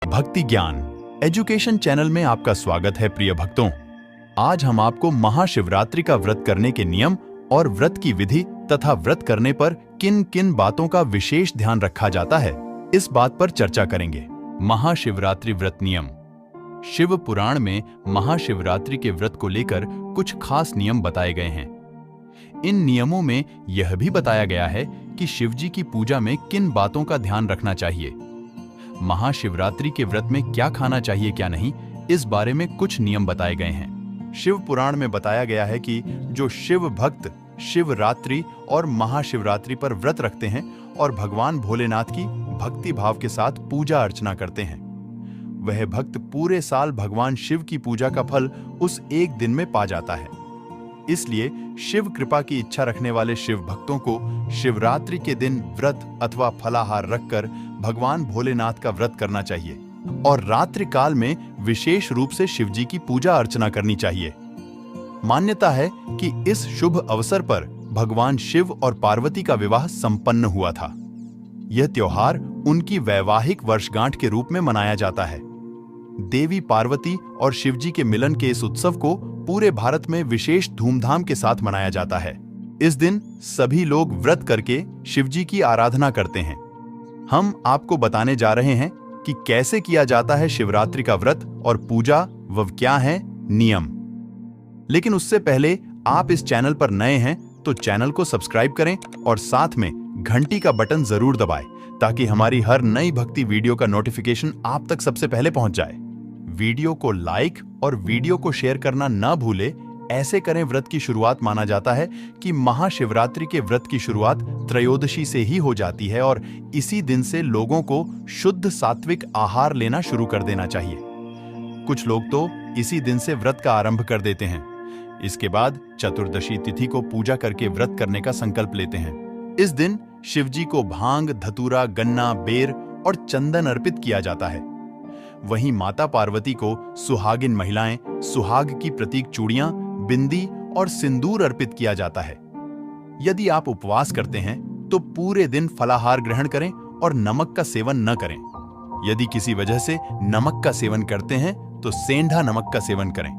भक्ति ज्ञान education channel में आपका स्वागत है प्रिय भक्तों। आज हम आपको महाशिवरात्रि का व्रत करने के नियम और व्रत की विधि तथा व्रत करने पर किन किन बातों का विशेष ध्यान रखा जाता है, इस बात पर चर्चा करेंगे। महाशिवरात्रि व्रत नियम। शिव पुराण में महाशिवरात्रि के व्रत को लेकर कुछ खास नियम बताए गए हैं। इन नियमों में यह भी बताया गया है कि शिवजी की पूजा में किन बातों का ध्यान रखना चाहिए। महाशिवरात्रि के व्रत में क्या खाना चाहिए क्या नहीं, इस बारे में कुछ नियम बताए गए हैं। शिव पुराण में बताया गया है कि जो शिव भक्त शिवरात्रि और महाशिवरात्रि पर व्रत रखते हैं और भगवान भोलेनाथ की भक्ति भाव के साथ पूजा अर्चना करते हैं, वह भक्त पूरे साल भगवान शिव की पूजा का फल उस एक दिन में पा जाता है। इसलिए शिव कृपा की इच्छा रखने वाले शिव भक्तों को शिवरात्रि के दिन व्रत अथवा फलाहार रखकर भगवान भोलेनाथ का व्रत करना चाहिए और रात्रि काल में विशेष रूप से शिवजी की पूजा अर्चना करनी चाहिए। मान्यता है कि इस शुभ अवसर पर भगवान शिव और पार्वती का विवाह संपन्न हुआ था। यह त्योहार उनकी वैवाहिक वर्षगांठ के रूप में मनाया जाता है। देवी पार्वती और शिवजी के मिलन के इस उत्सव को पूरे भारत में विशेष धूमधाम के साथ मनाया जाता है। इस दिन सभी लोग व्रत करके शिवजी की आराधना करते हैं। हम आपको बताने जा रहे हैं कि कैसे किया जाता है शिवरात्रि का व्रत और पूजा व क्या है नियम। लेकिन उससे पहले आप इस चैनल पर नए हैं तो चैनल को सब्सक्राइब करें और साथ में घंटी का बटन जरूर दबाएं ताकि हमारी हर नई भक्ति वीडियो का नोटिफिकेशन आप तक सबसे पहले पहुंच जाए। वीडियो को लाइक और वीडियो को शेयर करना ना भूले। ऐसे करें व्रत की शुरुआत माना जाता है कि महाशिवरात्रि के व्रत की शुरुआत त्रयोदशी से ही हो जाती है और इसी दिन से लोगों को शुद्ध सात्विक आहार लेना शुरू कर देना चाहिए। कुछ लोग तो इसी दिन से व्रत का आरंभ कर देते हैं। इसके बाद चतुर्दशी तिथि को पूजा करके व्रत करने का संकल्प लेते हैं। इस दिन शिवजी को भांग, धतूरा, गन्ना, बेर और चंदन अर्पित किया जाता है। वहीं माता पार्वती को सुहागिन महिलाएं सुहाग की प्रतीक चूड़ियां, बिंदी और सिंदूर अर्पित किया जाता है। यदि आप उपवास करते हैं तो पूरे दिन फलाहार ग्रहण करें और नमक का सेवन न करें। यदि किसी वजह से नमक का सेवन करते हैं तो सेंधा नमक का सेवन करें।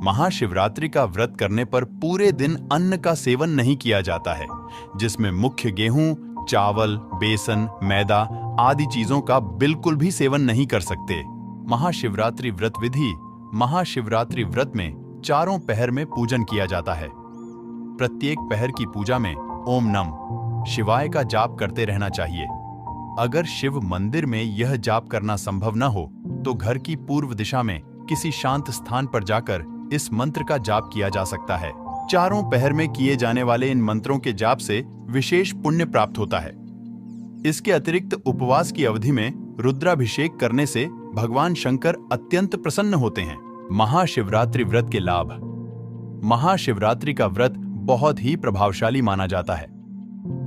महाशिवरात्रि का व्रत करने पर पूरे दिन अन्न का सेवन नहीं किया जाता है, जिसमें मुख्य गेहूं, चावल, बेसन, मैदा आदि चीजों का बिल्कुल भी सेवन नहीं कर सकते। महाशिवरात्रि व्रत विधि। महाशिवरात्रि व्रत में चारों पहर में पूजन किया जाता है। प्रत्येक पहर की पूजा में ओम नम शिवाय का जाप करते रहना चाहिए। अगर शिव मंदिर में यह जाप करना संभव न हो तो घर की पूर्व दिशा में किसी शांत स्थान पर जाकर इस मंत्र का जाप किया जा सकता है। चारों पहर में किए जाने वाले इन मंत्रों के जाप से विशेष पुण्य प्राप्त होता है। इसके अतिरिक्त उपवास की अवधि में रुद्राभिषेक करने से भगवान शंकर अत्यंत प्रसन्न होते हैं। महाशिवरात्रि व्रत के लाभ। महाशिवरात्रि का व्रत बहुत ही प्रभावशाली माना जाता है,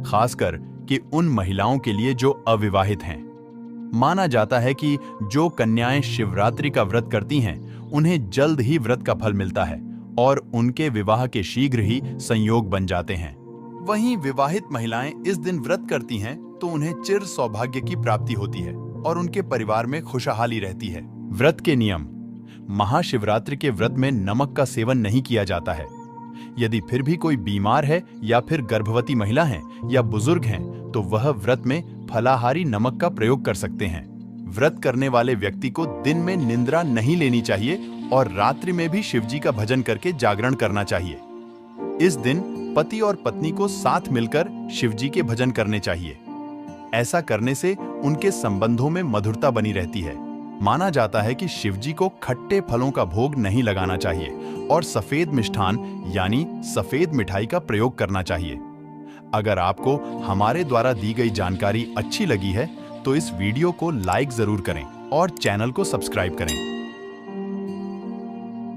खासकर कि उन महिलाओं के लिए जो अविवाहित हैं। माना जाता है कि जो कन्याएं शिवरात्रि का व्रत करती हैं, उन्हें जल्द ही व्रत का फल मिलता है और उनके विवाह के शीघ्र ही संयोग बन जाते हैं। वहीं विवाहित महिलाएं इस दिन व्रत करती हैं तो उन्हें चिर सौभाग्य की प्राप्ति होती है और उनके परिवार में खुशहाली रहती है। व्रत के नियम। महाशिवरात्रि के व्रत में नमक का सेवन नहीं किया जाता है। यदि फिर भी कोई बीमार है या फिर गर्भवती महिला है या बुजुर्ग हैं, तो वह व्रत में फलाहारी नमक का प्रयोग कर सकते हैं। व्रत करने वाले व्यक्ति को दिन में निंद्रा नहीं लेनी चाहिए और रात्रि में भी शिवजी का भजन करके जागरण करना चाहिए। इस दिन पति और पत्नी को साथ मिलकर शिवजी के भजन करने चाहिए। ऐसा करने से उनके संबंधों में मधुरता बनी रहती है। माना जाता है कि शिवजी को खट्टे फलों का भोग नहीं लगाना चाहिए और सफेद मिष्ठान यानी सफेद मिठाई का प्रयोग करना चाहिए। अगर आपको हमारे द्वारा दी गई जानकारी अच्छी लगी है तो इस वीडियो को लाइक जरूर करें और चैनल को सब्सक्राइब करें।